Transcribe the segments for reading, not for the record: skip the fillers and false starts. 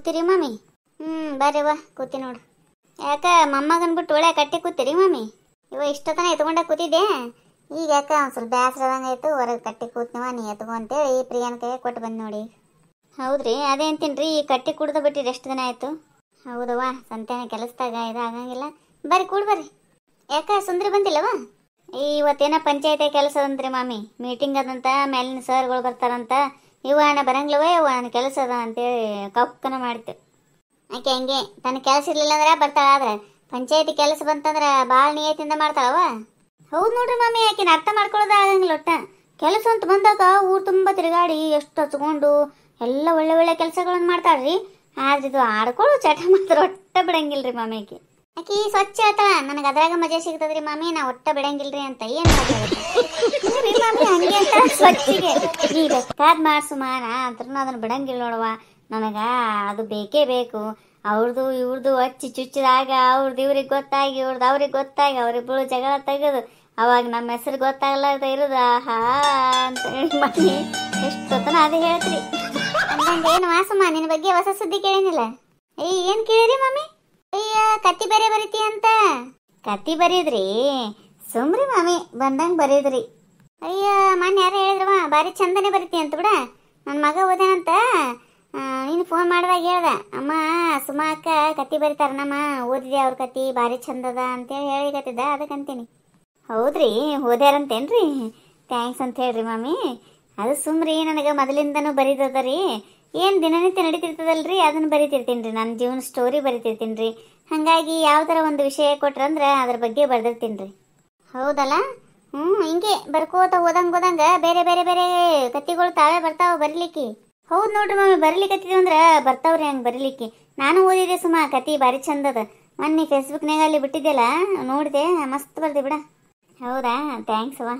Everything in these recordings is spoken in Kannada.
ಕೂತಿರಿ ಮಮ್ಮಿ? ಬರ್ರಿ ವಾ ಕೂತಿ ನೋಡು. ಯಾಕ ಮೊಮ್ಮಗನ್ ಬಿಟ್ಟು ಒಳ್ಳೆ ಕಟ್ಟಿ ಕೂತಿರಿ ಮಮ್ಮಿ? ಇಷ್ಟೊತ್ತನ ಎತ್ಕೊಂಡ ಕೂತಿದ್ದೆ. ಈಗ ಯಾಕ ಒಂದು ಸ್ವಲ್ಪ ಬೇಸರದಂಗೆ ಆಯ್ತು, ಹೊರಗೆ ಕಟ್ಟಿ ಕೂತ್ನವ, ನೀ ಎತ್ಕೊ ಅಂತೇಳಿ ಪ್ರಿಯಾನ ಕೈ ಕೊಟ್ಟು ಬಂದು ನೋಡಿ. ಹೌದ್ರಿ, ಅದೇ ಅಂತೀನ್ರಿ, ಈ ಕಟ್ಟಿ ಕುಡ್ದು ಬಿಟ್ಟಿರಿ ಎಷ್ಟು ದಿನ ಆಯ್ತು? ಹೌದವ್ವ, ಸಂತೆನ ಕೆಲಸದಾಗ ಆಗಂಗಿಲ್ಲ. ಬರ್ರಿ ಕೂಡ್ ಬರ್ರಿ. ಯಾಕ ಸುಂದ್ರಿ ಬಂದಿಲ್ಲವ? ಇವತ್ತೇನ ಪಂಚಾಯತಿ ಕೆಲಸ ಅದಂತ್ರಿ ಮಾಮಿ, ಮೀಟಿಂಗ್ ಅದಂತ, ಮೇಲಿನ ಸರ್ಗಳು ಬರ್ತಾರಂತ. ನಾ ಬರಂಗಿಲ್ಲವೇ ನನ್ನ ಕೆಲಸ ಅದ ಅಂತೇಳಿ ಕಪ್ಪನ ಮಾಡ್ತು. ಆಕೆ ಹಂಗೆ ತನ್ನ ಕೆಲಸ ಇರ್ಲಿಲ್ಲ ಅಂದ್ರೆ ಬರ್ತಾಳ, ಆದ್ರೆ ಪಂಚಾಯತಿ ಕೆಲಸ ಬಂತಂದ್ರೆ ಭಾಳ ನಿಯತ್ತಿಂದ ಮಾಡ್ತಾಳವ. ಹೌದು ನೋಡ್ರಿ ಮಾಮಿ, ಆಕಿನ ಅರ್ಥ ಮಾಡ್ಕೊಳ್ಳೋದ ಆಗಂಗಿಲ್ಲ. ಒಟ್ಟ ಕೆಲಸ ಅಂತ ಬಂದಾಗ ಊರು ತುಂಬ ತಿರುಗಾಡಿ ಎಷ್ಟು ಹಚ್ಕೊಂಡು ಎಲ್ಲ ಒಳ್ಳೆ ಒಳ್ಳೆ ಕೆಲಸಗಳನ್ನ ಮಾಡ್ತಾಳ್ರಿ. ಆದ್ರೆ ಇದು ಆಡ್ಕೊಳ್ಳೋ ಚಟ ಮಾತ್ರ ಒಟ್ಟ ಬಿಡಂಗಿಲ್ರಿ ಮಾಮಿ. ಆಕಿ ಸ್ವಚ್ಛ ಆತಳ, ನನಗೆ ಅದ್ರಾಗ ಮಜಾ ಸಿಗ್ತದ್ರಿ ಮಾಮಿ, ನಾ ಒಟ್ಟ ಬಿಡಂಗಿಲ್ರಿ ಅಂತ ಏನ್ ಮಾಮಿ ಹಂಗೆ ಅಂತ ಸ್ವಚ್ಛಗೆ ನೀ ಬೇಕಾದ್ ಮಾಡ್ಸುಮಾನ ಅಂದ್ರೂ ಅದನ್ನ ಬಿಡಂಗಿಲ್ಲ ನೋಡವ. ನನಗ ಅದು ಬೇಕೇ ಬೇಕು. ಅವ್ರದ್ದು ಇವ್ರದ್ದು ಹಚ್ಚಿ ಚುಚ್ಚಿದಾಗ ಅವ್ರದ್ದು ಇವ್ರಿಗೆ ಗೊತ್ತಾಗಿ, ಇವ್ರದ್ದು ಅವ್ರಿಗೆ ಗೊತ್ತಾಗಿ, ಅವ್ರಿಬ್ರು ಜಗಳ ತೆಗೆದು ಅವಾಗ ನಮ್ಮ ಹೆಸರು ಗೊತ್ತಾಗಲಾರ್ದ ಇರೋದು ಆಹಾ ಅಂತ ಹೇಳಿ ಮಮ್ಮಿ ಎಷ್ಟೊತ್ತನ ಅದೇ ಹೇಳ್ತ್ರಿ. ಅಂದಂಗೆ ಏನು ವಾಸಮ್ಮ, ನಿನ್ನ ಬಗ್ಗೆ ಹೊಸ ಸುದ್ದಿ ಕೇಳೇನಿಲ್ಲ? ಏನ್ ಕೇಳಿರಿ ಮಮ್ಮಿ? ಅಯ್ಯ, ಕತ್ತಿ ಬೇರೆ ಬರೀತಿ ಅಂತ. ಕತ್ತಿ ಬರೀದ್ರಿ? ಸುಮ್ರಿ ಮಾಮಿ, ಬಂದಂಗೆ ಬರೀದ್ರಿ. ಅಯ್ಯ, ಮೊನ್ನೆ ಯಾರು ಹೇಳಿದ್ರವ ಭಾರಿ ಚಂದನೆ ಬರೀತಿ ಅಂತ ಬಿಡ. ನನ್ನ ಮಗ ಓದೇನಂತ, ನೀನು ಫೋನ್ ಮಾಡಿದಾಗ ಹೇಳ್ದ, ಅಮ್ಮ ಸುಮಾ ಅಕ್ಕ ಕತ್ತಿ ಬರೀತಾರ, ನಮ್ಮ ಓದಿದೆ ಅವ್ರ ಕತ್ತಿ ಭಾರಿ ಚಂದದ ಅಂತೇಳಿ ಹೇಳಿಕತ್ತಿದ್ದ, ಅದಕ್ಕಂತೀನಿ. ಹೌದ್ರಿ, ಓದ್ಯಾರಂತೇನ್ರಿ? ಥ್ಯಾಂಕ್ಸ್ ಅಂತ ಹೇಳ್ರಿ ಮಾಮಿ. ಅದು ಸುಮ್ರಿ, ನನಗೆ ಮೊದಲಿಂದನೂ ಬರೀತದ ರೀ. ಏನು ದಿನನಿತ್ಯ ನಡೀತಿರ್ತದಲ್ರಿ, ಅದನ್ನು ಬರೀತಿರ್ತೀನಿ ರೀ. ನನ್ನ ಜೀವನ ಸ್ಟೋರಿ ಬರೀತಿರ್ತೀನಿ ರೀ. ಹಾಗಾಗಿ ಯಾವ ಥರ ಒಂದು ವಿಷಯ ಕೊಟ್ರಂದ್ರೆ ಅದ್ರ ಬಗ್ಗೆ ಬರ್ದಿರ್ತೀನಿ ರೀ. ಹೌದಲ್ಲ? ಹಿಂಗೆ ಬರ್ಕೋತ ಓದಂಗೆ ಬೇರೆ ಬೇರೆ ಬೇರೆ ಕತ್ತಿಗಳು ತಾವೇ ಬರ್ತಾವ ಬರೀಲಿಕ್ಕೆ. ಹೌದು ನೋಡ್ರಿ ಮಮ್ಮಿ, ಬರೀಲಿಕ್ಕತ್ತಿದ್ವಿ ಅಂದ್ರೆ ಬರ್ತಾವ್ರಿ ಹಂಗೆ ಬರೀಲಿಕ್ಕೆ. ನಾನು ಓದಿದೆ ಸುಮಾ, ಕತಿ ಭಾರಿ ಚಂದದ. ಮೊನ್ನೆ ಫೇಸ್ಬುಕ್ನಾಗ ಅಲ್ಲಿ ಬಿಟ್ಟಿದ್ದೆಲ್ಲ ನೋಡಿದೆ, ಮಸ್ತ್ ಬರ್ದಿ ಬಿಡ. ಹೌದಾ, ಥ್ಯಾಂಕ್ಸ್ ಅವ್ವ.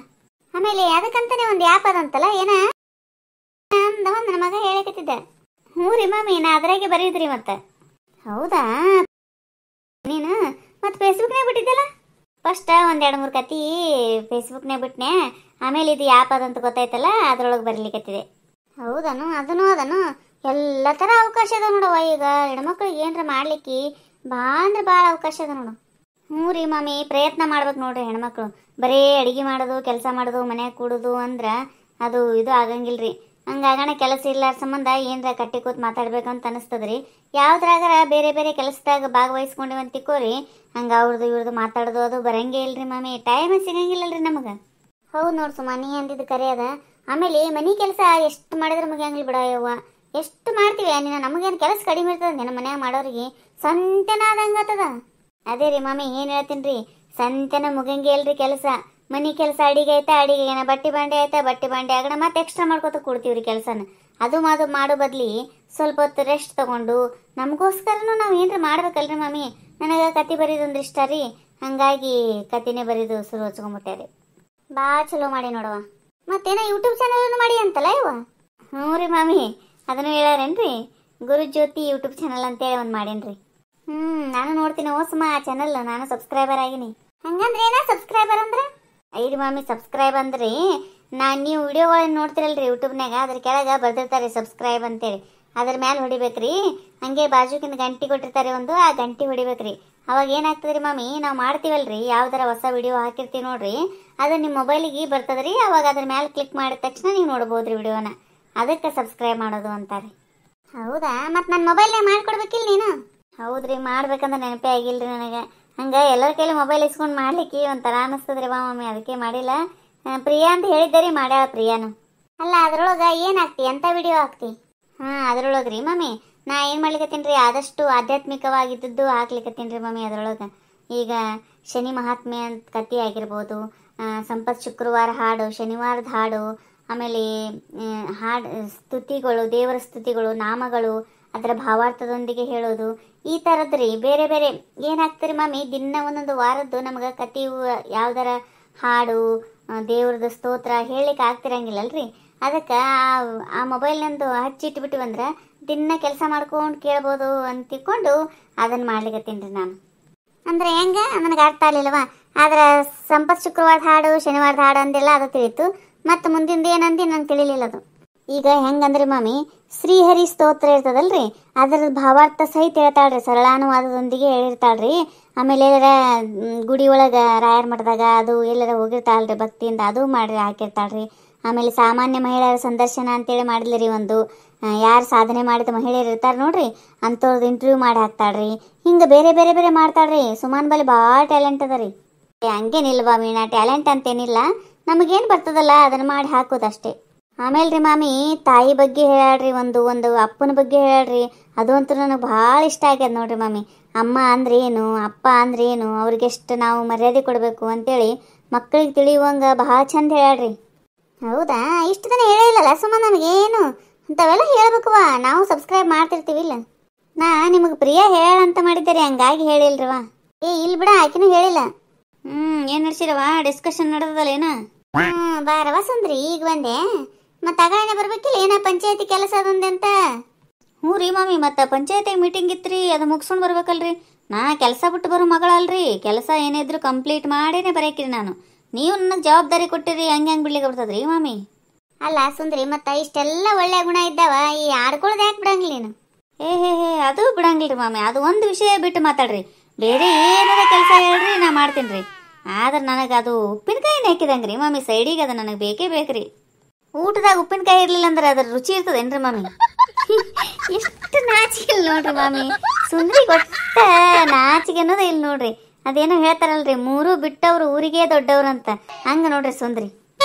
ಆಮೇಲೆ ಅದಕ್ಕಂತಾನೆ ಒಂದು ಆ್ಯಪ್ ಅದಂತಲ್ಲ, ಏನ ಅಂದವ ನನ್ನ ಮಗ ಹೇಳಕತ್ತಿದ್ದ. ಹ್ಞೂ ರೀ ಮಾಮಿ, ನಾ ಅದ್ರಾಗೆ ಬರೀದ್ರಿ. ಮತ್ತೆ ಹೌದಾ, ನೀನು ಮತ್ತೆ ಫೇಸ್ಬುಕ್ನಾಗ ಬಿಟ್ಟಿದ್ದಲ್ಲ? ಫಸ್ಟ್ ಒಂದು 2-3 ಕತಿ ಫೇಸ್ಬುಕ್ನಾಗ ಬಿಟ್ಟನೆ, ಆಮೇಲೆ ಇದು ಆ್ಯಪ್ ಅದಂತ ಗೊತ್ತಾಯ್ತಲ್ಲ, ಅದ್ರೊಳಗೆ ಬರೀಲಿಕ್ಕತ್ತಿದೆ. ಹೌದನು? ಅದನು ಎಲ್ಲ ಥರ ಅವಕಾಶ ಅದ ನೋಡವ್ವ. ಈಗ ಹೆಣ್ಮಕ್ಳಿಗೆ ಏನರ ಮಾಡ್ಲಿಕ್ಕೆ ಭಾಳ ಅಂದ್ರೆ ಭಾಳ ಅವಕಾಶ ಅದ ನೋಡು. ಹ್ಞೂ ರೀ ಮಾಮಿ, ಪ್ರಯತ್ನ ಮಾಡ್ಬೇಕು ನೋಡ್ರಿ ಹೆಣ್ಮಕ್ಳು. ಬರೀ ಅಡುಗೆ ಮಾಡೋದು, ಕೆಲಸ ಮಾಡೋದು, ಮನ್ಯಾಗ ಕೂಡೋದು ಅಂದ್ರೆ ಅದು ಇದು ಆಗಂಗಿಲ್ರಿ. ಹಂಗಾಗಣ ಕೆಲಸ ಇರ್ಲಾರ ಸಂಬಂಧ ಏನರ ಕಟ್ಟಿ ಕೂತ್ ಮಾತಾಡ್ಬೇಕಂತ ಅನಿಸ್ತದ್ರಿ. ಯಾವ್ದ್ರಾಗಾರ ಬೇರೆ ಬೇರೆ ಕೆಲಸದಾಗ ಭಾಗವಹಿಸ್ಕೊಂಡಿವಂತ ತಿಕ್ಕೋರಿ, ಹಂಗೆ ಅವ್ರದ್ದು ಇವ್ರದ್ದು ಮಾತಾಡೋದು ಅದು ಬರಂಗೇ ಇಲ್ರಿ ಮಾಮಿ. ಟೈಮೇ ಸಿಗಂಗಿಲ್ಲಲ್ರಿ ನಮಗೆ. ಹೌದು ನೋಡಿ ಸುಮ್ಮ, ನೀ ಅಂದಿದ್ದು ಕರೆ ಅದ. ಆಮೇಲೆ ಮನೆ ಕೆಲಸ ಎಷ್ಟು ಮಾಡಿದ್ರೆ ಮುಗಿಯಂಗಿಲ್ಲ ಬಿಡ ಯವ್ವ. ಎಷ್ಟು ಮಾಡ್ತೀವಿ ನೀನು, ನಮಗೇನು ಕೆಲಸ ಕಡಿಮೆ ಇರ್ತದೆ ನಮ್ಮ ಮನ್ಯಾಗ ಮಾಡೋರಿಗೆ? ಸಂತೆನ ಆದಂಗೆ ಆಗ್ತದ. ಅದೇ ರೀ ಮಾಮಿ, ಏನು ಹೇಳ್ತೀನಿ ರೀ, ಸಂತೆನ ಮುಗಂಗೆ ಇಲ್ರಿ ಕೆಲಸ. ಮನೆ ಕೆಲಸ, ಅಡಿಗೆ ಆಯ್ತಾ ಅಡಿಗೆ, ಏನ ಬಟ್ಟೆ ಬಾಂಡೆ ಆಯ್ತಾ ಬಟ್ಟೆ ಬಾಂಡೆ ಆಗಣ ಮತ್ತೆ ಎಕ್ಸ್ಟ್ರಾ ಮಾಡ್ಕೊತ ಕೊಡ್ತೀವಿ ರೀ ಕೆಲಸನ. ಅದು ಮಾಡೋ ಬದ್ಲಿ ಸ್ವಲ್ಪ ಹೊತ್ತು ರೆಸ್ಟ್ ತಗೊಂಡು ನಮಗೋಸ್ಕರನೂ ನಾವು ಏನರ ಮಾಡ್ಬೇಕಲ್ರಿ ಮಾಮಿ. ನನಗೆ ಕತೆ ಬರೀದಂದ್ರೆ ಇಷ್ಟ ರೀ, ಹಾಗಾಗಿ ಕತೆನೇ ಬರೀದು ಶುರು ಹಚ್ಕೊಂಡ್ಬಿಟ್ಟೆ ರೀ. ಭಾಳ ಚಲೋ ಮಾಡಿ ನೋಡವ. ಮತ್ತೇನೋ ಯೂಟ್ಯೂಬ್ ಚಾನಲ್ ಮಾಡಿ ಅಂತಲ್ಲ ಇವ? ಹ್ಞೂ ರೀ ಮಾಮಿ, ಅದನ್ನು ಹೇಳಾರೇನ್ರಿ? ಗುರುಜ್ಯೋತಿ ಯೂಟ್ಯೂಬ್ ಚಾನಲ್ ಅಂತೇಳಿ ಒಂದು ಮಾಡೇನ್ರಿ. ನಾನು ನೋಡ್ತೀನಿ ಸುಮ್ಮ ಆ ಚಾನಲ್, ನಾನು ಸಬ್ಸ್ಕ್ರೈಬರ್ ಆಗಿನಿ. ಹಂಗಂದ್ರೆ ಏನ ಸಬ್ಸ್ಕ್ರೈಬರ್ ಅಂದ್ರೆ? ಐದು ಮಾಮಿ, ಸಬ್ಸ್ಕ್ರೈಬ್ ಅಂದ್ರಿ ನೀವು ವಿಡಿಯೋಗಳನ್ನ ನೋಡ್ತಿರಲ್ರಿ ಯೂಟ್ಯೂಬ್ನಾಗ, ಅದ್ರ ಕೆಳಗೆ ಬರ್ದಿರ್ತಾರೆ ಸಬ್ಸ್ಕ್ರೈಬ್ ಅಂತೇಳಿ. ಅದ್ರ ಮ್ಯಾಲೆ ಹೊಡಿಬೇಕ್ರಿ. ಹಂಗೆ ಬಾಜುಕಿಂದ ಗಂಟೆ ಕೊಟ್ಟಿರ್ತಾರೆ ಒಂದು, ಆ ಗಂಟೆ ಹೊಡಿಬೇಕ್ರಿ. ಅವಾಗ ಏನಾಗ್ತದ್ರಿ ಮಾಮಿ, ನಾವು ಮಾಡ್ತೀವಲ್ರಿ, ಯಾವ್ದಾರ ಹೊಸ ವಿಡಿಯೋ ಹಾಕಿರ್ತೀವಿ ನೋಡ್ರಿ, ಅದು ನಿಮ್ಮ ಮೊಬೈಲಿಗೆ ಬರ್ತದ್ರಿ. ಅವಾಗ ಅದ್ರ ಮ್ಯಾಲೆ ಕ್ಲಿಕ್ ಮಾಡಿದ ತಕ್ಷಣ ನೀವು ನೋಡ್ಬೋದ್ರಿ ವಿಡಿಯೋನ. ಅದಕ್ಕೆ ಸಬ್ಸ್ಕ್ರೈಬ್ ಮಾಡೋದು ಅಂತಾರೆ. ಹೌದಾ, ಮತ್ತು ನನ್ನ ಮೊಬೈಲ್ನಾಗ ಮಾಡ್ಕೊಡ್ಬೇಕಿಲ್ಲ ನೀನು? ಹೌದ್ರಿ, ಮಾಡ್ಬೇಕಂದ್ರೆ ನೆನಪೇ ಆಗಿಲ್ರಿ ನನಗೆ. ಹಂಗೆ ಎಲ್ಲರ ಕೈಲಿ ಮೊಬೈಲ್ ಇಸ್ಕೊಂಡು ಮಾಡ್ಲಿಕ್ಕೆ ಒಂಥರ ಅನ್ನಿಸ್ತದ್ರಿ ಮಾಮಿ, ಅದಕ್ಕೆ ಮಾಡಿಲ್ಲ. ಪ್ರಿಯಾ ಅಂತ ಹೇಳಿದ್ದರಿ, ಮಾಡ್ಯಾಳ ಪ್ರಿಯಾನು. ಅಲ್ಲ, ಅದ್ರೊಳಗೆ ಏನು ಹಾಕ್ತಿ, ಎಂಥ ವಿಡಿಯೋ ಹಾಕ್ತಿ? ಅದ್ರೊಳಗೆ ರೀ ಮಾಮಿ, ನಾ ಏನು ಮಾಡ್ಲಿಕ್ಕತ್ತೀನಿ ರೀ, ಆದಷ್ಟು ಆಧ್ಯಾತ್ಮಿಕವಾಗಿದ್ದದ್ದು ಹಾಕ್ಲಿಕ್ಕತ್ತೀನಿ ರೀ ಮಾಮಿ. ಅದ್ರೊಳಗೆ ಈಗ ಶನಿ ಮಹಾತ್ಮೆ ಅಂತ ಕತೆ ಆಗಿರ್ಬೋದು, ಸಂಪತ್ ಶುಕ್ರವಾರ ಹಾಡು, ಶನಿವಾರದ ಹಾಡು, ಆಮೇಲೆ ಹಾಡು ಸ್ತುತಿಗಳು, ದೇವರ ಸ್ತುತಿಗಳು, ನಾಮಗಳು, ಅದರ ಭಾವಾರ್ಥದೊಂದಿಗೆ ಹೇಳೋದು, ಈ ಥರದ್ದು ರೀ. ಬೇರೆ ಬೇರೆ ಏನಾಗ್ತರಿ ಮಾಮಿ, ದಿನ ಒಂದೊಂದು ವಾರದ್ದು ನಮ್ಗೆ ಕತೆಯು ಯಾವ್ದಾರ ಹಾಡು, ದೇವ್ರದ್ದು ಸ್ತೋತ್ರ ಹೇಳಲಿಕ್ಕೆ ಆಗ್ತಿರಂಗಿಲ್ಲಲ್ರಿ. ಅದಕ್ಕೆ ಆ ಮೊಬೈಲ್ನಂದು ಹಚ್ಚಿಟ್ಬಿಟ್ಟಿವಂದ್ರೆ ದಿನ ಕೆಲಸ ಮಾಡ್ಕೊಂಡು ಕೇಳ್ಬೋದು ಅಂತ ತಿಳ್ಕೊಂಡು ಅದನ್ನು ಮಾಡ್ಲಿಕ್ಕತ್ತೀನಿ ರೀ ನಾನು. ಅಂದರೆ ಹೆಂಗೆ ನನಗೆ ಅರ್ಥ ಆಗಲಿಲ್ಲವ. ಆದ್ರೆ ಸಂಪತ್ ಶುಕ್ರವಾರದ ಹಾಡು, ಶನಿವಾರದ ಹಾಡು ಅಂದೆಲ್ಲ ಅದು ತಿಳಿತು. ಮತ್ತು ಮುಂದಿಂದು ಏನಂದು ನಂಗೆ ತಿಳಿಲಿಲ್ಲ ಅದು. ಈಗ ಹೆಂಗಂದ್ರೆ ಮಾಮಿ ಶ್ರೀಹರಿ ಸ್ತೋತ್ರ ಇರ್ತದಲ್ರಿ ಅದರ ಭಾವಾರ್ಥ ಸಹಿತ ಹೇಳ್ತಾಳ್ರಿ, ಸರಳಾನುವಾದದೊಂದಿಗೆ ಹೇಳಿರ್ತಾಳ್ರಿ. ಆಮೇಲೆ ಎಲ್ಲರ ಗುಡಿ ಒಳಗೆ ರಾಯರ ಮಠದಾಗ ಅದು ಎಲ್ಲರ ಹೋಗಿರ್ತಾಳ್ರಿ ಭಕ್ತಿಯಿಂದ ಅದು ಮಾಡಿ ಹಾಕಿರ್ತಾಳ್ರಿ. ಆಮೇಲೆ ಸಾಮಾನ್ಯ ಮಹಿಳೆಯರ ಸಂದರ್ಶನ ಅಂತೇಳಿ ಮಾಡಿದ್ರಿ ಒಂದು, ಯಾರು ಸಾಧನೆ ಮಾಡಿದ ಮಹಿಳೆಯರು ಇರ್ತಾರೆ ನೋಡ್ರಿ ಅಂಥವ್ರದ್ದು ಇಂಟರ್ವ್ಯೂ ಮಾಡಿ ಹಾಕ್ತಾಳ್ರಿ. ಹಿಂಗೆ ಬೇರೆ ಬೇರೆ ಬೇರೆ ಮಾಡ್ತಾಳ್ರಿ. ಸುಮಾನ್ ಬಳಿ ಭಾಳ ಟ್ಯಾಲೆಂಟ್ ಅದ ರೀ. ಹಂಗೇನಿಲ್ಲ ಮಾಮಿ, ನಾ ಟ್ಯಾಲೆಂಟ್ ಅಂತೇನಿಲ್ಲ, ನಮಗೇನು ಬರ್ತದಲ್ಲ ಅದನ್ನು ಮಾಡಿ ಹಾಕೋದಷ್ಟೇ. ಆಮೇಲೆ ರೀ ಮಾಮಿ ತಾಯಿ ಬಗ್ಗೆ ಹೇಳ್ರಿ, ಒಂದು ಅಪ್ಪನ ಬಗ್ಗೆ ಹೇಳ್ರಿ, ಅದು ಅಂತೂ ನನಗೆ ಭಾಳ ಇಷ್ಟ ಆಗ್ಯದ ನೋಡ್ರಿ ಮಾಮಿ. ಅಮ್ಮ ಅಂದ್ರೆ ಏನು, ಅಪ್ಪ ಅಂದ್ರೆ ಏನು, ಅವ್ರಿಗೆಷ್ಟು ನಾವು ಮರ್ಯಾದೆ ಕೊಡಬೇಕು ಅಂತೇಳಿ ಮಕ್ಕಳಿಗೆ ತಿಳಿಯುವಂಗೆ ಭಾಳ ಚಂದ ಹೇಳ್ರಿ. ಹೌದಾ, ಇಷ್ಟು ದಿನ ಹೇಳಿಲ್ಲಲ್ಲ ಸುಮ್ಮ ನನಗೇನು ಅಂಥವೆಲ್ಲ ಹೇಳ್ಬೇಕವ, ನಾವು ಸಬ್ಸ್ಕ್ರೈಬ್ ಮಾಡ್ತಿರ್ತೀವಿಲ್ಲ. ನಾ ನಿಮಗೆ ಪ್ರಿಯ ಹೇಳಂತ ಮಾಡಿದ್ದೀರಿ ಹಂಗಾಗಿ ಹೇಳಿಲ್ರವ. ಇಲ್ಲಿ ಬಿಡ ಆಕಿನೂ ಹೇಳಿಲ್ಲ. ಏನು ನಡ್ಸಿರವ, ಡಿಸ್ಕಷನ್ ನಡೆದಲ್ಲ ಏನ? ಬಾರವ ಸುಂದ್ರಿ, ಈಗ ಬಂದೆ. ಮತ್ತೆ ಅಗಾಣೆ ಬರ್ಬೇಕಿಲ್ಲ ಏನ ಪಂಚಾಯತಿ ಕೆಲಸ ಅದಂದೆ ಅಂತ? ಹ್ಞೂ ರೀ ಮಾಮಿ, ಮತ್ತೆ ಪಂಚಾಯತಿಗೆ ಮೀಟಿಂಗ್ ಇತ್ರಿ, ಅದು ಮುಗಿಸ್ಕೊಂಡು ಬರ್ಬೇಕಲ್ರಿ. ನಾ ಕೆಲಸ ಬಿಟ್ಟು ಬರೋ ಮಗಳಲ್ರಿ, ಕೆಲಸ ಏನಿದ್ರು ಕಂಪ್ಲೀಟ್ ಮಾಡೇನೆ ಬರೋಕ್ರಿ ನಾನು. ನೀವು ನನಗೆ ಜವಾಬ್ದಾರಿ ಕೊಟ್ಟಿರಿ, ಹಂಗೆ ಬಿಡ್ಲಿಕ್ಕೆ ಬರ್ತದ್ರಿ ಮಾಮಿ. ಅಲ್ಲ ಸುಂದ್ರಿ, ಮತ್ತೆ ಇಷ್ಟೆಲ್ಲ ಒಳ್ಳೆ ಗುಣ ಇದ್ದಾವ, ಈ ಆಡ್ಕೊಳ್ಳೋದು ಯಾಕೆ ಬಿಡಂಗಿಲ್ಲ ನೀನು? ಹೇ ಅದು ಬಿಡಂಗಿಲ್ರಿ ಮಾಮಿ, ಅದು ಒಂದು ವಿಷಯ ಬಿಟ್ಟು ಮಾತಾಡ್ರಿ, ಬೇರೆ ಏನಾರ ಕೆಲಸ ಹೇಳ್ರಿ ನಾ ಮಾಡ್ತೀನಿ ರೀ. ಆದ್ರೆ ನನಗೆ ಅದು ಉಪ್ಪಿನಕಾಯಿನ ಹಾಕಿದಂಗ್ರಿ ಮಾಮಿ, ಸೈಡಿಗೆ ಅದು ನನಗೆ ಬೇಕೇ ಬೇಕ್ರಿ. ಊಟದಾಗ ಉಪ್ಪಿನಕಾಯಿ ಇರಲಿಲ್ಲ ಅಂದ್ರೆ ಅದ್ರ ರುಚಿ ಇರ್ತದೇನ್ರಿ ಮಾಮಿ? ಎಷ್ಟು ನಾಚಿಕೆ ಇಲ್ಲ ನೋಡ್ರಿ ಮಾಮಿ, ಸುಂದ್ರಿ ಗೊತ್ತ ನಾಚಿಕೆ ಅನ್ನೋದು ಇಲ್ಲ ನೋಡ್ರಿ. ಅದೇನೋ ಹೇಳ್ತಾರಲ್ರಿ, ಮೂರು ಬಿಟ್ಟವ್ರು ಊರಿಗೆ ದೊಡ್ಡವ್ರು ಅಂತ, ಹಂಗ ನೋಡ್ರಿ ಸುಂದ್ರಿ.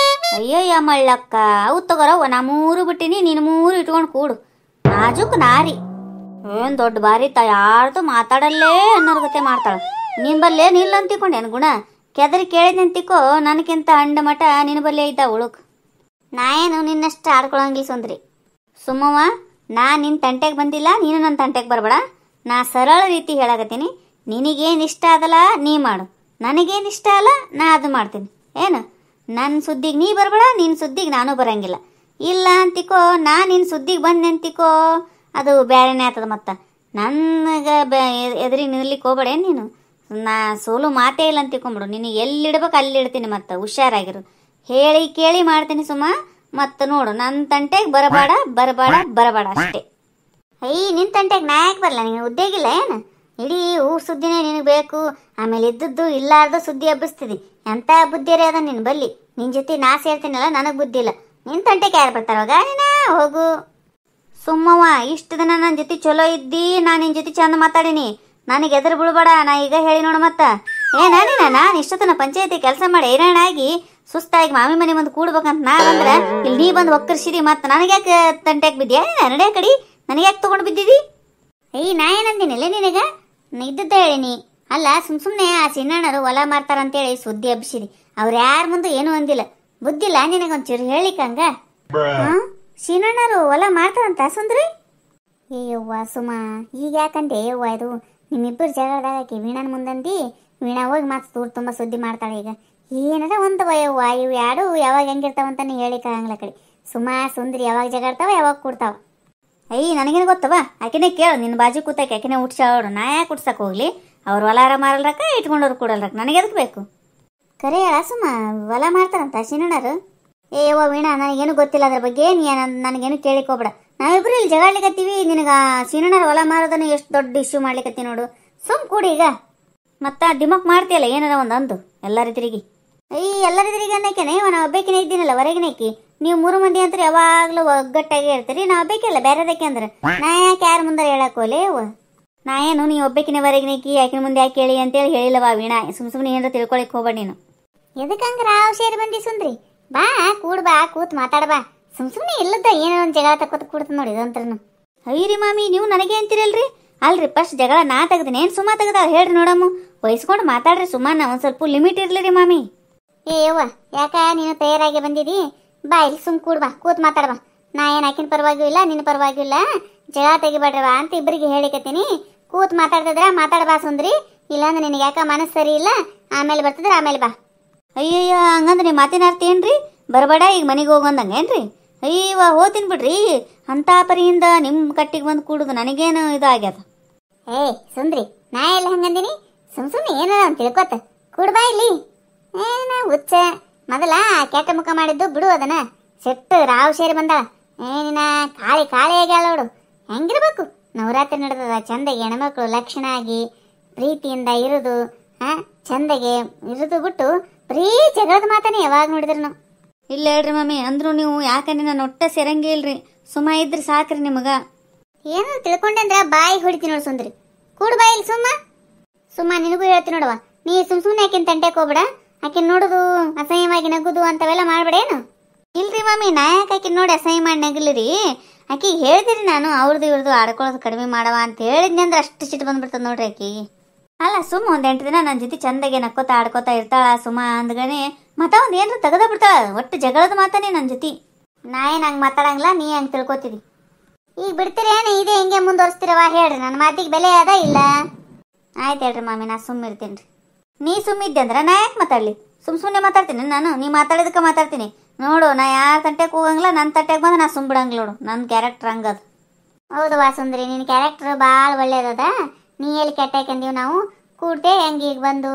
ಅಯ್ಯಯ್ಯ ಮಳ್ಳಕ್ಕ, ಅವು ತಗೋರವ, ನಾ ಮೂರು ಬಿಟ್ಟಿನಿ, ನೀನು ಮೂರು ಇಟ್ಕೊಂಡು ಕೂಡು. ನಾಜುಕ್ ನಾರಿ, ಏನು ದೊಡ್ಡ ಬಾರಿ ಯಾರ್ದು ಮಾತಾಡಲ್ಲೇ ಅನ್ನೋರ್ ಗತೆ ಮಾಡ್ತಾಳ. ನಿನ್ ಬಲ್ಲೆ ನಿಲ್ಲ ಅಂತಿಕೊಂಡೆ ಏನು ಗುಣ, ಕೆದರಿ ಕೇಳಿದಂತಿಕೋ ನನಗಿಂತ ಅಂಡ ಮಠ ನಿನ್ನ ಬಲ್ಲೆ ಇದ್ದ ಉಳುಕ್. ನಾ ಏನು ನಿನ್ನಷ್ಟು ಆಡ್ಕೊಳಂಗಿಲ್ಲ ಸುಂದ್ರಿ. ಸುಮ್ಮವ್ವ, ನಾ ನಿನ್ನ ತಂಟೆಗೆ ಬಂದಿಲ್ಲ, ನೀನು ನನ್ನ ತಂಟೆಗೆ ಬರಬೇಡ. ನಾ ಸರಳ ರೀತಿ ಹೇಳಕತ್ತೀನಿ, ನಿನಗೇನು ಇಷ್ಟ ಅದಲ್ಲ ನೀ ಮಾಡು, ನನಗೇನು ಇಷ್ಟ ಅಲ್ಲ ನಾ ಅದು ಮಾಡ್ತೀನಿ. ಏನು ನನ್ನ ಸುದ್ದಿಗೆ ನೀ ಬರಬೇಡ, ನಿನ್ನ ಸುದ್ದಿಗೆ ನಾನು ಬರಂಗಿಲ್ಲ. ಇಲ್ಲ ಅಂತಿಕೋ, ನಾ ನಿನ್ನ ಸುದ್ದಿಗೆ ಬಂದೆ ಅಂತಿಕೋ, ಅದು ಬೇರೆನೇ ಆಗ್ತದ. ಮತ್ತು ನನಗೆ ಎದುರಿಗೆ ನಿಲ್ಲಕ್ಕೆ ಹೋಗ್ಬೇಡ ನೀನು. ನಾ ಸೋಲು ಮಾತೇ ಇಲ್ಲ ಅಂತಿಕೊಂಬಿಡು, ನಿನಗೆ ಎಲ್ಲಿಡ್ಬೇಕು ಅಲ್ಲಿ ಇಡ್ತೀನಿ. ಮತ್ತು ಹುಷಾರಾಗಿರು, ಹೇಳಿ ಕೇಳಿ ಮಾಡ್ತೀನಿ ಸುಮ್ಮ. ಮತ್ತು ನೋಡು, ನನ್ನ ತಂಟೆಗೆ ಬರಬೇಡ ಅಷ್ಟೇ. ನಿನ್ನ ತಂಟೆಗೆ ನಾ ಯಾಕೆ ಬರಲ್ಲ? ನಿನಗೆ ಉದ್ದೇಗಿಲ್ಲ ಏನು? ಇಡೀ ಊರು ಸುದ್ದಿನೇ ನಿನಗೆ ಬೇಕು, ಆಮೇಲೆ ಇದ್ದದ್ದು ಇಲ್ಲಾರ್ದು ಸುದ್ದಿ ಹಬ್ಬಿಸ್ತಿದಿ. ಎಂಥ ಬುದ್ಧಿರೇ ಅದ ನಿನ್ನ ಬಲ್ಲಿ. ನಿನ್ನ ಜೊತೆ ನಾ ಸೇರ್ತೀನಲ್ಲ, ನನಗೆ ಬುದ್ಧಿ ಇಲ್ಲ. ನಿನ್ನ ತಂಟೆಗೆ ಯಾರು ಬರ್ತಾರವಾಗ? ನೀನ ಹೋಗು ಸುಮ್ಮವ್ವ. ಇಷ್ಟು ದಿನ ನನ್ನ ಜೊತೆ ಚಲೋ ಇದ್ದಿ, ನಾನು ನಿನ್ನ ಜೊತೆ ಚಂದ ಮಾತಾಡೀನಿ, ನನಗೆ ಎದುರು ಬಿಡ್ಬೇಡ. ನಾ ಈಗ ಹೇಳಿ ನೋಡು. ಮತ್ತೆ ಏನಾನಿನ ನಾನು ಇಷ್ಟೊತ್ತನ ಪಂಚಾಯತಿ ಕೆಲಸ ಮಾಡಿ ಹೈರಾಣಾಗಿ ಸುಸ್ತಾಗಿ ಮಾಮಿ ಮನೆ ಬಂದು ಕೂಡ್ಬೇಕಂತ ನಾ ಬಂದ್ರೆ ಇಲ್ಲಿ ನೀ ಬಂದು ಒಕ್ಕರ್ಸಿದಿ. ಮತ್ತು ನನಗ್ಯಾಕೆ ತಂಟೆಗೆ ಬಿದ್ಯಾ? ನಡೆ ಕಡಿ, ನನಗ್ಯಾಕೆ ತೊಗೊಂಡು ಬಿದ್ದಿದಿ? ನಾ ಏನಂತೀನಿಲ್ಲ ನಿನಗೆ, ಇದ್ದದ್ದ ಹೇಳಿನಿ. ಅಲ್ಲ ಸುಮ್ಮನೆ ಆ ಸಿನ್ನಣ್ಣರು ಹೊಲ ಮಾರ್ತಾರಂತೇಳಿ ಸುದ್ದಿ ಹಬ್ಬಿಸಿದಿ. ಅವ್ರು ಯಾರ ಮುಂದೆ ಏನೂ ಅಂದಿಲ್ಲ. ಬುದ್ಧಿಲ್ಲ ನಿನಗೊಂಚೂರು ಹೇಳಿಕಂಗ? ಸಿನ್ನಣ್ಣರು ಹೊಲ ಮಾರ್ತಾರಂತ ಸುಂದ್ರಿ? ಯವ್ವ ಸುಮಾ, ಈಗ ಯಾಕಂದೆ ಯವ್ವ, ಇದು ನಿಮ್ಮಿಬ್ಬರು ಜಗಳದಾಗಕ್ಕೆ ವೀಣನ ಮುಂದಂದಿ. ವೀಣಾ ಹೋಗಿ ಮತ್ತೆ ತೂರು ತುಂಬ ಸುದ್ದಿ ಮಾಡ್ತಾಳೆ. ಈಗ ಏನದ ಒಂದು ಯವ್ವ, ಇವು ಯಾರು ಯಾವಾಗ ಹೆಂಗಿರ್ತಾವಂತ ನೀ ಹೇಳಿಕಾಗಂಗಿಲ್ಲ ಕಡೆ. ಸುಮಾ ಸುಂದ್ರಿ ಯಾವಾಗ ಜಗಾಡ್ತಾವ ಯಾವಾಗ ಕೊಡ್ತಾವ? ನನಗೇನು ಗೊತ್ತವ, ಆಕೆನೇ ಕೇಳು. ನಿನ್ನ ಬಾಜು ಕೂತಾಕೆ ಆಕೆನೇ ಉಟ್ಸಾಳು, ನಾ ಯಾಕೆ ಉಟ್ಸಕ್ಕೆ ಹೋಗ್ಲಿ? ಅವ್ರು ಹೊಲಾರ ಮಾರಲ್ರಕ್ಕ, ಇಟ್ಕೊಂಡವ್ರು ಕೊಡಲ್ರಕ್ಕ, ನನಗೆ ಎದಕ್ಕೆ ಬೇಕು? ಕರೆ ಹೇಳ ಸುಮ್ಮ, ಹೊಲ ಮಾಡ್ತಾರಂತ ಸಿನ್ನಣ್ಣರು? ಯವ್ವ ವೀಣಾ, ನನಗೇನು ಗೊತ್ತಿಲ್ಲ ಅದ್ರ ಬಗ್ಗೆ, ನೀ ನನಗೇನು ಕೇಳಿಕೋಬೇಡ. ನಾವಿಬ್ರು ಇಲ್ಲಿ ಜಗಾಡ್ಲಿಕತ್ತೀವಿ, ನಿನಗೆ ಸಿನ್ನಣ್ಣರು ಹೊಲ ಮಾರೋದನ್ನು ಎಷ್ಟು ದೊಡ್ಡ ಇಶ್ಯೂ ಮಾಡ್ಲಿಕತ್ತಿ ನೋಡು. ಸುಮ್ ಕೂಡಿ ಈಗ. ಮತ್ತು ದಿಮಕ್ ಮಾಡ್ತೀಯಲ್ಲ ಏನಾರ ಒಂದು ಅಂದು ಎಲ್ಲರಿದ್ರಿಗೆ. ಎಲ್ಲರಿದ್ರಿಗೆ ಅನ್ನೋಕೇನೆ ನಾವು ಒಬ್ಬೇಕಿನೇ ಇದ್ದೀನಲ್ಲ ಹೊರಗಿನೇಕಿ. ನೀವು 3 ಮಂದಿ ಅಂತ ಯಾವಾಗಲೂ ಒಗ್ಗಟ್ಟಾಗಿ ಇರ್ತೀರಿ, ನಾ ಒಬ್ಬೇಕಲ್ಲ ಬೇರೆದಕ್ಕೆ ಅಂದ್ರೆ ನಾ ಯಾಕೆ ಯಾರ ಮುಂದೆ ಹೇಳಕ್ಕೋಲೆ? ನಾ ಏನು ನೀ ಒಬ್ಬೇಕಿನೇ ಹೊರಗಿನೇಕಿ ಯಾಕಿನ ಮುಂದೆ ಯಾಕೆ ಹೇಳಿ ಅಂತೇಳಿ ಹೇಳಿಲ್ಲವಾ ವೀಣಾ. ಸುಮ್ಮನೆ ಏನಾರ ತಿಳ್ಕೊಳಕ್ ಹೋಗ್ಬೇಡ ನೀನು. ಎದಕ್ಕಂಗ ರಾವ್ ಸೇರಿ ಬಂದಿ ಸುಂದ್ರಿ? ಬಾ ಕೂಡ್ ಬಾ, ಕೂತ್ ಮಾತಾಡ್ಬಾ. ಸುಮ್ಮನೆ ಇಲ್ಲದ ಏನೋ ಒಂದು ಜಗಳ ತಕ್ಕೋತ ಕೂಡ್ತ ನೋಡಿ ಇದಂತ್ರನು. ಅಯ್ಯರಿ ಮಾಮಿ, ನೀವು ನನಗೆ ಅಂತೀರಲ್ರಿ? ಅಲ್ರಿ ಫಸ್ಟ್ ಜಗಳ ನಾ ತೆಗ್ದಿನಿ, ಏನು ಸುಮ್ಮ ತೆಗ್ದಾಳ ಹೇಳ್ರಿ ನೋಡಮ್ಮ. ವಹಿಸ್ಕೊಂಡು ಮಾತಾಡ್ರಿ ಸುಮ್ಮನೆ, ಒಂದು ಸ್ವಲ್ಪ ಲಿಮಿಟ್ ಇರ್ಲಿ ರೀ ಮಾಮಿ. ಯವ್ವ ಯಾಕ ನೀನು ತಯಾರಾಗಿ ಬಂದಿದಿ? ಬಾ ಇಲ್ಲಿ ಸುಮ್ ಕೂಡ್ ಬಾ, ಕೂತ್ ಮಾತಾಡ್ಬಾ. ನಾ ಏನು ಆಕಿನ ಪರವಾಗಿಯೂ ಇಲ್ಲ ನಿನ್ನ ಪರವಾಗಿಯೂ ಇಲ್ಲ, ಜಗಳ ತೆಗಿಬೇಡ್ರವಾ ಅಂತ ಇಬ್ಬರಿಗೆ ಹೇಳಿಕತ್ತೀನಿ. ಕೂತ್ ಮಾತಾಡ್ತಿದ್ರ ಮಾತಾಡ್ಬಾ ಸುಂದ್ರಿ, ಇಲ್ಲಾಂದ್ರೆ ನಿನಗೆ ಯಾಕ ಮನಸ್ಸು ಸರಿ ಇಲ್ಲ, ಆಮೇಲೆ ಬರ್ತಿದ್ರ ಆಮೇಲೆ ಬಾ. ಅಯ್ಯಯ್ಯ ಹಂಗಂದ್ರೆ ನೀವು ಮಾತಿನ ಅರ್ಥ ಏನ್ರಿ? ಬರಬೇಡ ಈಗ ಮನೆಗೆ ಹೋಗಂದಂಗೆ ಏನ್ರಿ? ಅಯ್ಯವ್ವ ಹೋಗ್ತೀನಿ ಬಿಡ್ರಿ. ಅಂಥ ಪರಿಯಿಂದ ನಿಮ್ಮ ಕಟ್ಟಿಗೆ ಬಂದು ಕೂಡುದು ನನಗೇನು ಇದು ಆಗ್ಯದ? ಸುಂದ್ರಿ, ನಾ ಎಲ್ಲ ಹಂಗಂದಿನಿ? ಸುಮ್ಮನೆ ಏನೋ ಅಂತ ತಿಳ್ಕೊತ ಕೂಡ್ಬಾ ಇಲ್ಲಿ. ಏನ ಹುಚ್ಚ, ಮೊದಲ ಕೆಟ್ಟ ಮುಖ ಮಾಡಿದ್ದು ಬಿಡು ಅದನ್ನ. ಸೆಟ್ಟು ರಾವ್ ಸೇರಿ ಬಂದಾಳ. ಏನಿನ ಕಾಳಿ ಕಾಳಿ ಆಗ್ಯಾಳ ನೋಡು. ಹೆಂಗಿರ್ಬೇಕು ನವರಾತ್ರಿ ನಡೆದದ ಚಂದಗೆ ಹೆಣ್ಮಕ್ಳು ಲಕ್ಷಣ ಆಗಿ ಪ್ರೀತಿಯಿಂದ ಇರುದು, ಚಂದಗೆ ಇರುದು ಬಿಟ್ಟು ಬರೀ ಜಗಳದ ಮಾತಾನೆ ಯಾವಾಗ ನೋಡಿದ್ರು. ಇಲ್ಲ ಹೇಳ್ರಿ ಮಮ್ಮಿ, ಅಂದ್ರು ನೀವು ಯಾಕಂದ್ರೆ ನಾನು ಒಟ್ಟ ಸೆರಂಗೆ ಇಲ್ರಿ, ಸುಮ್ಮ ಇದ್ರಿ ಸಾಕ್ರಿ ನಿಮಗ. ಏನು ತಿಳ್ಕೊಂಡೆ ಅಂದ್ರ ಬಾಯಿ ಹೊಡಿತೀನಿ ನೋಡು ಸುಂದ್ರಿ. ಕೂಡು ಬಾಯಿಲ್ ಸುಮ್ಮ ನಿನಗೂ ಹೇಳ್ತೀನಿ ನೋಡವ, ನೀ ಸುಮ್ನೆ ಆಕಿನ ತಂಟೆಕ್ ಹೋಗ್ಬೇಡ. ಆಕಿನ ನೋಡುದು ಅಸಹ್ಯವಾಗಿ ನಗುದು ಅಂತವೆಲ್ಲ ಮಾಡ್ಬೇಡೇನು. ಇಲ್ರಿ ಮಮ್ಮಿ, ನಾ ಯಾಕೆ ಆಕಿನ ನೋಡಿ ಅಸಹ್ಯ ಮಾಡಿ ನಗಲಿರಿ, ಆಕಿಗೆ ಹೇಳ್ದಿರಿ ನಾನು ಅವ್ರದ್ದು ಇವ್ರದ್ದು ಆಡ್ಕೊಳ್ಳೋದು ಕಡಿಮೆ ಮಾಡವ ಅಂತ ಹೇಳಿದ್ನಿ ಅಂದ್ರೆ ಅಷ್ಟು ಸಿಟ್ಟು ಬಂದ್ಬಿಡ್ತದ ನೋಡ್ರಿ ಆಕಿಗೆ. ಅಲ್ಲ ಸುಮ್ಮ ಒಂದ್ 8 ದಿನ ನನ್ನ ಜೊತೆ ಚಂದಗೆ ನಕ್ಕೋತಾ ಆಡ್ಕೋತಾ ಇರ್ತಾಳ ಸುಮ್ಮ ಅಂದ್ಗನೆ ಮತ್ತ ಒಂದ್ ಏನ್ರ ತೆಗದ ಬಿಡ್ತಾಳ. ಒಟ್ಟು ಜಗಳದ ಮಾತಾನೆ ನನ್ನ ಜೊತೆ. ನಾ ಏನ್ ಹಂಗೆ ಮಾತಾಡಂಗಿಲ್ಲ, ನೀ ಹಂಗೆ ತಿಳ್ಕೊತಿದಿ. ಈಗ ಬಿಡ್ತೀರೇನು ಇದೇ ಹಿಂಗೆ ಮುಂದುವರಿಸ್ತಿರವ ಹೇಳ್ರಿ, ನನ್ನ ಮಾತಿಗೆ ಬೆಲೆ ಅದ ಇಲ್ಲ. ಆಯ್ತು ಹೇಳ್ರಿ ಮಾಮಿ, ನಾ ಸುಮ್ಮಿರ್ತೀನಿ ರೀ. ನೀ ಸುಮ್ಮಿದ್ದೆ ಅಂದ್ರೆ ನಾ ಯಾಕೆ ಮಾತಾಡ್ಲಿ, ಸುಮ್ಮನೆ ಮಾತಾಡ್ತೀನಿ ನಾನು. ನೀ ಮಾತಾಡಿದಕ್ಕೆ ಮಾತಾಡ್ತೀನಿ ನೋಡು. ನಾ ಯಾರ ತಂಟೆಗೆ ಹೋಗಂಗಿಲ್ಲ, ನನ್ನ ತಂಟೆಗೆ ಬಂದು ನಾ ಬಿಡಂಗಿಲ್ಲ ನೋಡು. ನನ್ನ ಕ್ಯಾರೆಕ್ಟರ್ ಹಂಗದ. ಹೌದು ವಾಸುಂದ್ರಿ, ನಿನ್ನ ಕ್ಯಾರೆಕ್ಟರ್ ಭಾಳ ಒಳ್ಳೇದದ. ನೀ ಎಲ್ಲಿ ಕೆಟ್ಟಾಕಂದೀವಿ ನಾವು ಕೂಡ್ತೆ ಹೆಂಗೆ ಈಗ ಬಂದು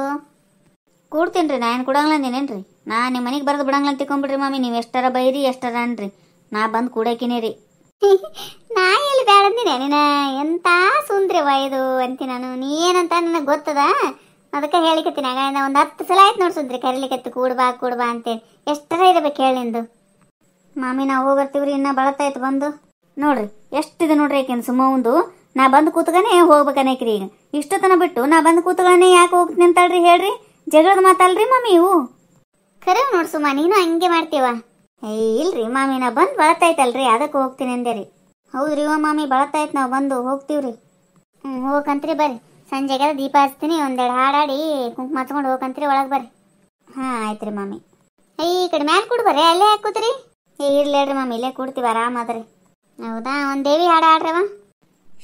ಕೂಡ್ತೀನಿ ರೀ. ನಾ ಏನು ಕೊಡಂಗಿಲ್ಲ ಅಂದೇನೇನ್ರಿ. ನಾ ನಿಮ್ಮ ಮನೆಗೆ ಬರೆದು ಬಿಡಂಗಿಲ್ಲ ಅಂತ ತಿಳ್ಕೊಂಬಿಡ್ರಿ ಮಾಮಿ. ನೀವು ಎಷ್ಟರ ಬೈರಿ ಎಷ್ಟರ ಅನ್ರಿ, ನಾ ಬಂದು ಕೂಡಕಿನೇ ರೀ. ನಾ ಎಲ್ಲಿ ಬೇಡ ಅಂದಿನಿ ನೀನ, ಎಂತ ಸುಂದ್ರವ ಇದು ಅಂತೀನಿ ನಾನು. ನೀ ಏನಂತ ನನಗೆ ಗೊತ್ತದ, ಅದಕ್ಕೆ ಹೇಳಿಕತ್ತೀನಿ. ಆಗ ಒಂದು 10 ಸಲ ಆಯ್ತು ನೋಡಿ ಸುಂದ್ರಿ ಕರಿಲಿಕತ್ತಿ ಕೂಡ್ಬಾ ಅಂತೇಳಿ. ಎಷ್ಟರ ಇರಬೇಕು ಹೇಳಿ ನಿಂದು. ಮಾಮಿ ನಾವು ಹೋಗ್ಬರ್ತೀವ್ರಿ, ಇನ್ನ ಬಳತಾಯ್ತು ಬಂದು. ನೋಡ್ರಿ ಎಷ್ಟಿದೆ ನೋಡ್ರಿ ಯಾಕೆಂದು ಸುಮ್ಮ ಒಂದು ನಾ ಬಂದು ಕೂತ್ಗನೆ ಹೋಗ್ಬೇಕನೇಕ್ರಿ. ಈಗ ಇಷ್ಟು ತನ ಬಿಟ್ಟು ನಾ ಬಂದು ಕೂತ್ಗಳನ್ನೇ ಯಾಕೆ ಹೋಗ್ತೀನಿ ಅಂತಳ್ರಿ ಹೇಳ್ರಿ. ಜಗಳದ ಮಾತಲ್ರಿ ಮಾಮಿ ಇವು. ಖರೆ ನೋಡ್ ಸುಮ್ಮ, ನೀನು ಹಂಗೆ ಮಾಡ್ತೀವ. ಇಲ್ರಿ ಮಾಮಿ, ನಾ ಬಂದು ಬಳತಾಯ್ತಲ್ರಿ ಅದಕ್ಕೆ ಹೋಗ್ತೀನಿ ಅಂದೆ ರೀ. ಹೌದ್ರಿ ಇವ ಮಾಮಿ, ಬಳತಾಯ್ತು ನಾವು ಬಂದು ಹೋಗ್ತೀವ್ರಿ. ಹೋಗಂತ್ರಿ ಬರ್ರಿ. ಸಂಜೆಗೆಲ್ಲ ದೀಪ ಹಚ್ತೀನಿ, ಒಂದೆರಡು ಹಾಡಾಡಿ ಕುಂಕುಮ ಹಚ್ಕೊಂಡು ಹೋಗಂತ್ರಿ ಒಳಗೆ ಬರ್ರಿ. ಆಯ್ತು ರೀ ಮಾಮಿ. ಈ ಕಡೆ ಮ್ಯಾಲೆ ಕೂಡ್ ಬರ್ರಿ, ಅಲ್ಲೇ ಹಾಕೂತ್ರಿ. ಇರ್ಲಿ ಹೇಳ್ರಿ ಮಾಮಿ, ಇಲ್ಲೇ ಕೂಡ್ತೀವಿ ಆರಾಮಾದ್ರಿ. ಹೌದಾ, ಒಂದು ದೇವಿ ಹಾಡು ಆಡ್ರವ.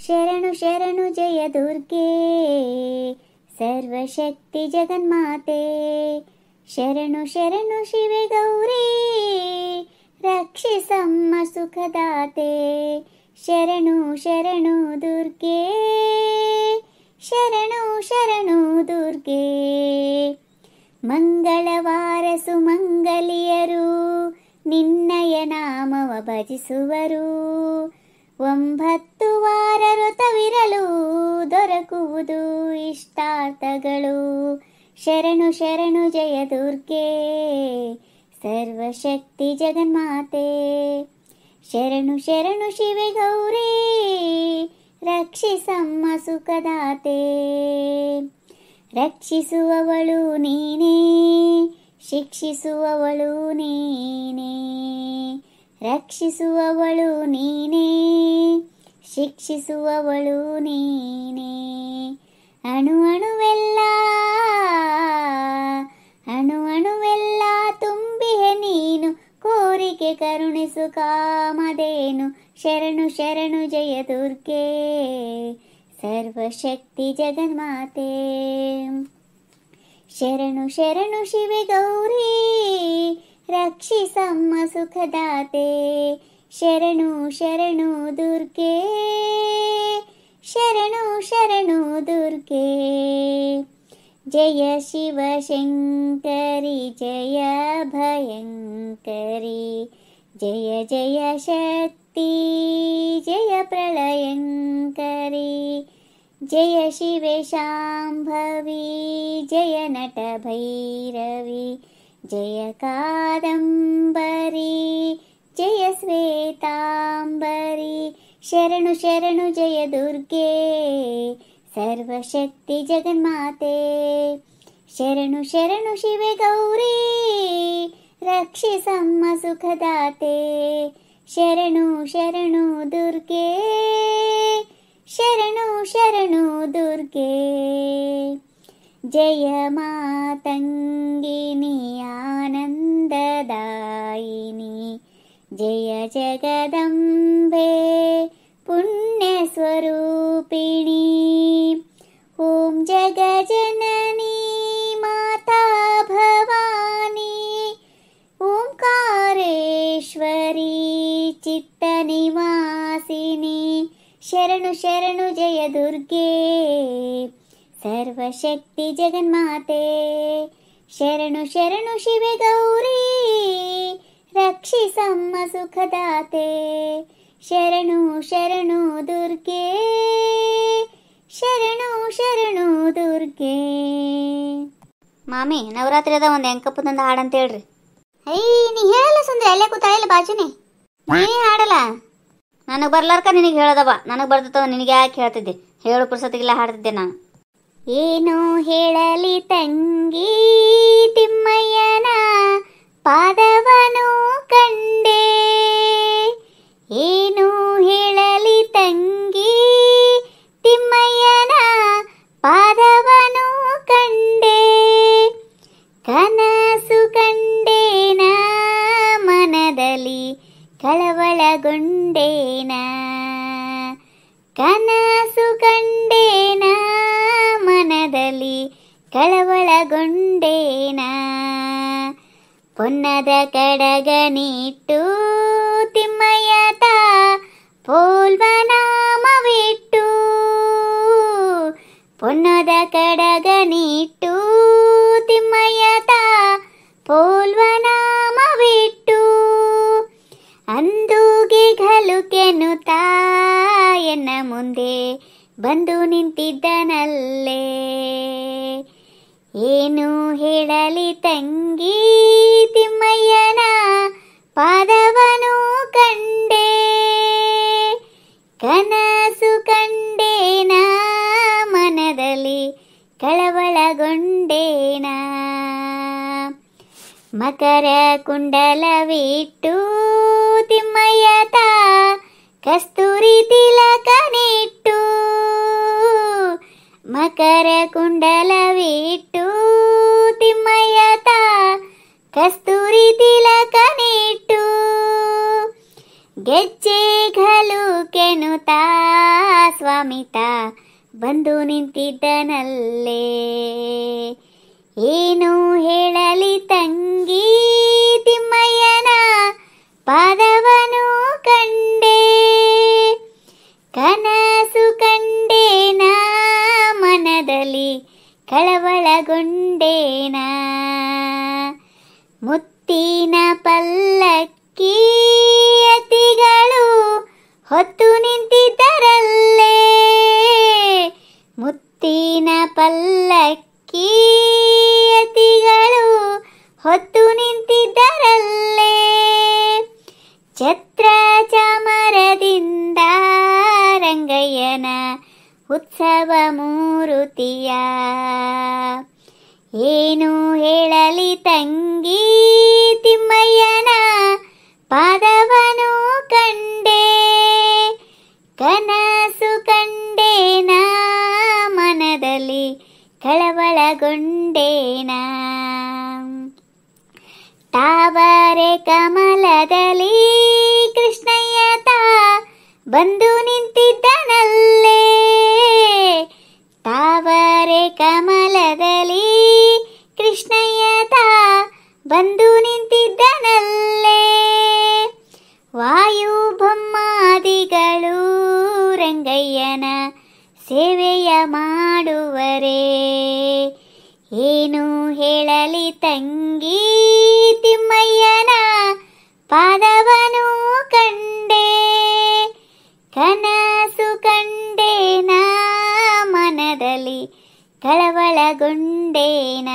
ಶರಣು ಶರಣು ಜಯ ದುರ್ಗೆ ಸರ್ವಶಕ್ತಿ ಜಗನ್ಮಾತೆ, ಶರಣು ಶರಣು ಶಿವೆ ಗೌರಿ ರಕ್ಷಿಸಮ್ಮ ಸುಖದಾತೆ, ಶರಣು ಶರಣು ದುರ್ಗೆ ಶರಣು ಶರಣು ದುರ್ಗೆ. ಮಂಗಳವಾರ ಸುಮಂಗಲಿಯರು ನಿನ್ನಯ ನಾಮವ ಭಜಿಸುವರು, 9 ವಾರ ವ್ರತವಿರಲು ದೊರಕುವುದು ಇಷ್ಟಾರ್ಥಗಳು. ಶರಣು ಶರಣು ಜಯ ದುರ್ಗೆ ಸರ್ವಶಕ್ತಿ ಜಗನ್ಮಾತೆ, ಶರಣು ಶರಣು ಶಿವೆ ಗೌರಿ ರಕ್ಷಿಸಮ್ಮ ಸುಖದಾತೆ. ರಕ್ಷಿಸುವವಳು ನೀನೇ, ಶಿಕ್ಷಿಸುವವಳು ನೀನೇ, ರಕ್ಷಿಸುವವಳು ನೀನೇ, ಶಿಕ್ಷಿಸುವವಳು ನೀನೇ. ಅಣು ಅಣುವೆಲ್ಲ ತುಂಬಿಹೆ ನೀನು, ಕೋರಿಕೆ ಕರುಣಿಸು ಕಾಮಧೇನು. ಶರಣು ಶರಣು ಜಯ ದುರ್ಗೆ ಸರ್ವಶಕ್ತಿ ಜಗನ್ಮಾತೆ, ಶರಣು ಶರಣು ಶಿವೆ ಗೌರಿ ರಕ್ಷಿಸಮ್ಮ ಸುಖದಾತೆ, ಶರಣು ಶರಣು ದುರ್ಗೆ ಶರಣು ಶರಣು ದುರ್ಗೆ. ಜಯ ಶಿವಶಂಕರಿ ಜಯ ಭಯಂಕರಿ, ಜಯ ಜಯ ಶಕ್ತಿ ಜಯ ಪ್ರಳಯಂಕರಿ, ಜಯ ಶಿವೆ ಶಾಂಭವಿ ಜಯ ನಟ ಭೈರವಿ, ಜಯ ಕಾದಂಬರಿ ಜಯ ಶ್ವೇತಾಂಬರಿ. ಶರಣು ಶರಣು ಜಯ ದುರ್ಗೆ ಸರ್ವಶಕ್ತಿ ಜಗನ್ಮಾತೆ, ಶರಣು ಶರಣು ಶಿವೆ ಗೌರಿ ರಕ್ಷಿಸಮ್ಮ ಸುಖದಾತೆ, ಶರಣು ಶರಣು ದುರ್ಗೆ ಶರಣು ಶರಣು ದುರ್ಗೆ. ಜಯ ಮಾತಂಗಿನಿ ಆನಂದದಾಯಿನಿ, ಜಯ ಜಗದಂಬೆ ಪುಣ್ಯ ಸ್ವರೂಪಿಣಿ, ಓಂ ಜಗಜನನಿ ಮಾತಾ ಭವಾನಿ, ಓಂಕಾರೇಶ್ವರಿ ಚಿತ್ತ ನಿವಾಸಿನಿ. ಶರಣು ಶರಣು ಜಯ ದುರ್ಗೆ ಸರ್ವಶಕ್ತಿ ಜಗನ್ಮಾತೆ, ಶರಣು ಶರಣು ಶಿವೆ ಗೌರಿ ರಕ್ಷಿಸಮ್ಮ ಸುಖದಾತೆ ಶರಣು ಶರಣು ದುರ್ಗೆ ಶರಣು ಶರಣು ದುರ್ಗೆ. ಮಾಮಿ ನವರಾತ್ರಿ ಅದ ಒಂದು ಎಂಕಪ್ಪದಂದ ಹಾಡಂತ ಹೇಳ್ರಿ. ನೀ ಹೇಳಲ್ಲ ಸುಂದ್ರಿ, ಅಲ್ಲೇ ಕೂತಾಳಿಲ್ಲ ಬಾಜುನಿ, ನೀ ಹಾಡಲ್ಲ. ನನಗೆ ಬರ್ಲಾರ್ಕ ನಿನಗೆ ಹೇಳದವ, ನನಗೆ ಬರ್ತದ ನಿನಗೆ ಯಾಕೆ ಹೇಳ್ತಿದ್ದೆ, ಹೇಳು ಪುರ್ಸತಿಗೆಲ್ಲ ಹಾಡ್ತಿದ್ದೆ ನಾನು. ಏನು ಹೇಳಲಿ ತಂಗಿ ತಿಮ್ಮಯ್ಯನ ಪಾದವನು ಕಂಡೆ, ಏನು ಹೇಳಲಿ ತಂಗಿ ತಿಮ್ಮಯ್ಯನ ಪಾದವನು ಕಂಡೆ, ಕನಸು ಕಂಡೇನ ಮನದಲ್ಲಿ ಕಳವಳಗೊಂಡೇನ, ಕನಸು ಕಂಡೇನ ಮನದಲ್ಲಿ ಕಳವಳಗೊಂಡೇನ, ಪೊನ್ನದ ಕಡಗನಿಟ್ಟು ತಿಮ್ಮಯ್ಯತ ಪೋಲ್ವನಾಮವಿಟ್ಟು, ಪೊನ್ನದ ಕಡಗನಿಟ್ಟು ತಿಮ್ಮಯ್ಯತ ಪೋಲ್ವನಾಮವಿಟ್ಟು, ಅಂದೂಗೆ ಘಲುಕೆನುತ್ತಾ ಎನ್ನ ಮುಂದೆ ಬಂದು ನಿಂತಿದ್ದನಲ್ಲೇ, ಏನು ಹೇಳಲಿ ತಂಗಿ ತಿಮ್ಮಯ್ಯನ ಪಾದವನು ಕಂಡೆ, ಕನಸು ಕಂಡೇನ ಮನದಲ್ಲಿ ಕಳವಳಗೊಂಡೇನ, ಮಕರ ಕುಂಡಲವಿಟ್ಟು ತಿಮ್ಮಯ್ಯತ ಕಸ್ತೂರಿ ತಿಲಕನಿಟ್ಟು, ಮಕರ ಕುಂಡಲವಿಟ್ಟು ತಿಮ್ಮಯ್ಯತ ಕಸ್ತೂರಿ ತಿಲಕನಿಟ್ಟು, ಗೆಜ್ಜೆ ಘಲುಕೆನುತ್ತಾ ಸ್ವಾಮಿತ ಬಂದು ನಿಂತಿದ್ದನಲ್ಲೇ, ಏನು ಹೇಳಲಿ ತಂಗಿ ತಿಮ್ಮಯ್ಯನ ಪಾದವನು ಕಂಡೆ, ಕನಸು ಕಂಡೇನ ಮನದಲ್ಲಿ ಕಳವಳಗೊಂಡೇನ, ಮುತ್ತಿನ ಪಲ್ಲಕ್ಕಿ ಅತಿಗಳು ಹೊತ್ತು ನಿಂತಿದ್ದರಲ್ಲೇ, ಮುತ್ತಿನ ಪಲ್ಲಕ್ಕಿ ಅತಿಗಳು ಹೊತ್ತು ನಿಂತಿದ್ದರಲ್ಲೇ, ಛತ್ರ ಚಾಮರದಿಂದ ರಂಗಯ್ಯನ ಉತ್ಸವ ಮೂರುತಿಯ, ಏನು ಹೇಳಲಿ ತಂಗಿ ತಿಮ್ಮಯ್ಯನ ಪಾದವನು ಕಂಡೆ, ಕನಸು ಕಂಡೇನ ಮನದಲ್ಲಿ ಕಳವಳಗೊಂಡೇನ, ತಾವರೆ ಕಮಲದಲ್ಲಿ ಕೃಷ್ಣಯ್ಯತ ಬಂದು ನಿಂತಿದ್ದನಲ್ಲೇ, ತಾವರೆ ಕಮಲದಲ್ಲಿ ಕೃಷ್ಣಯ್ಯತ ಬಂದು ನಿಂತಿದ್ದನಲ್ಲೇ, ವಾಯು ಬ್ರಹ್ಮಾದಿಗಳು ರಂಗಯ್ಯನ ಸೇವೆಯ ಮಾಡುವರೇ, ಏನು ಹೇಳಲಿ ತಂಗಿ ತಿಮ್ಮಯ್ಯನ ಪಾದವನು ಕಂಡೆ, ಕನಸು ಕಂಡೇನ ಮನದಲ್ಲಿ ಕಳವಳಗೊಂಡೇನ,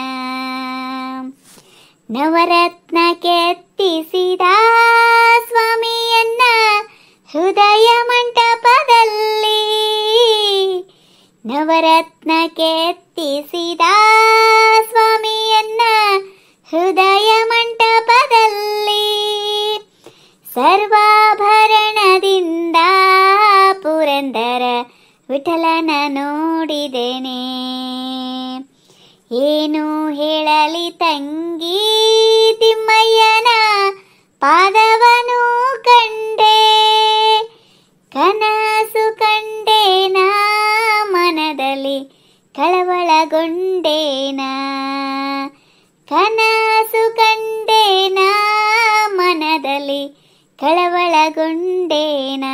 ನವರತ್ನ ಕೆತ್ತಿಸಿದ ಸ್ವಾಮಿಯನ್ನ ಹೃದಯ ಮಂಟಪದಲ್ಲಿ, ನವರತ್ನ ಕೆತ್ತಿಸಿದ ಸ್ವಾಮಿಯನ್ನ ಹೃದಯ ಮಂಟಪದಲ್ಲಿ, ಸರ್ವಾಭರಣದಿಂದ ಪುರಂದರ ವಿಠಲನ ನೋಡಿದೇನೆ, ಏನು ಹೇಳಲಿ ತಂಗಿ ತಿಮ್ಮಯ್ಯನ ಪಾದವನು ಕಂಡೆ, ಕನಸು ಕಂಡೇನ ಮನದಲ್ಲಿ ಕಳವಳಗೊಂಡೇನ, ಕನಸು ಕಂಡೇನ ಮನದಲ್ಲಿ ಕಳವಳಗೊಂಡೇನ.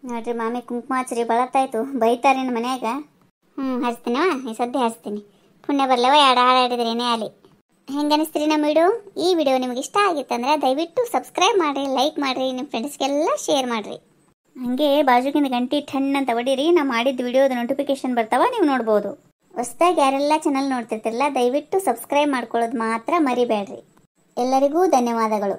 ನೋಡ್ರಿ ಮಾಮಿ ಕುಂಕುಮ ಹಚ್ಚ್ರಿ, ಬಳತ್ತಾಯ್ತು, ಬೈತಾರೇನು ಮನ್ಯಾಗ? ಹಚ್ತೀನವ, ಈ ಸದ್ಯ ಹಚ್ತೀನಿ. ಪುಣ್ಯ ಬರ್ಲವ, ಎರಡು ಹಾಡು ಹಾಡಿದ್ರೇನೇ ಅಲ್ಲಿ. ಹೆಂಗೆ ಅನಿಸ್ತೀರಿ ನಮ್ಮ ವಿಡಿಯೋ? ಈ ವಿಡಿಯೋ ನಿಮಗೆ ಇಷ್ಟ ಆಗಿತ್ತಂದ್ರೆ ದಯವಿಟ್ಟು ಸಬ್ಸ್ಕ್ರೈಬ್ ಮಾಡಿರಿ, ಲೈಕ್ ಮಾಡಿರಿ, ನಿಮ್ಮ ಫ್ರೆಂಡ್ಸ್ಗೆಲ್ಲ ಶೇರ್ ಮಾಡಿರಿ. ಹಂಗೆ ಬಾಜುಕಿಂದ ಗಂಟಿ ಠಣ್ ಅಂತ ಹೊಡೀರಿ. ನಾ ಮಾಡಿದ ವಿಡಿಯೋದ ನೋಟಿಫಿಕೇಶನ್ ಬರ್ತಾವ, ನೀವು ನೋಡ್ಬೋದು. ಹೊಸ್ದಾಗಿ ಯಾರೆಲ್ಲ ಚಾನಲ್ ನೋಡ್ತಿರ್ತಿರಲ್ಲ ದಯವಿಟ್ಟು ಸಬ್ಸ್ಕ್ರೈಬ್ ಮಾಡ್ಕೊಳ್ಳೋದು ಮಾತ್ರ ಮರಿಬೇಡ್ರಿ. ಎಲ್ಲರಿಗೂ ಧನ್ಯವಾದಗಳು.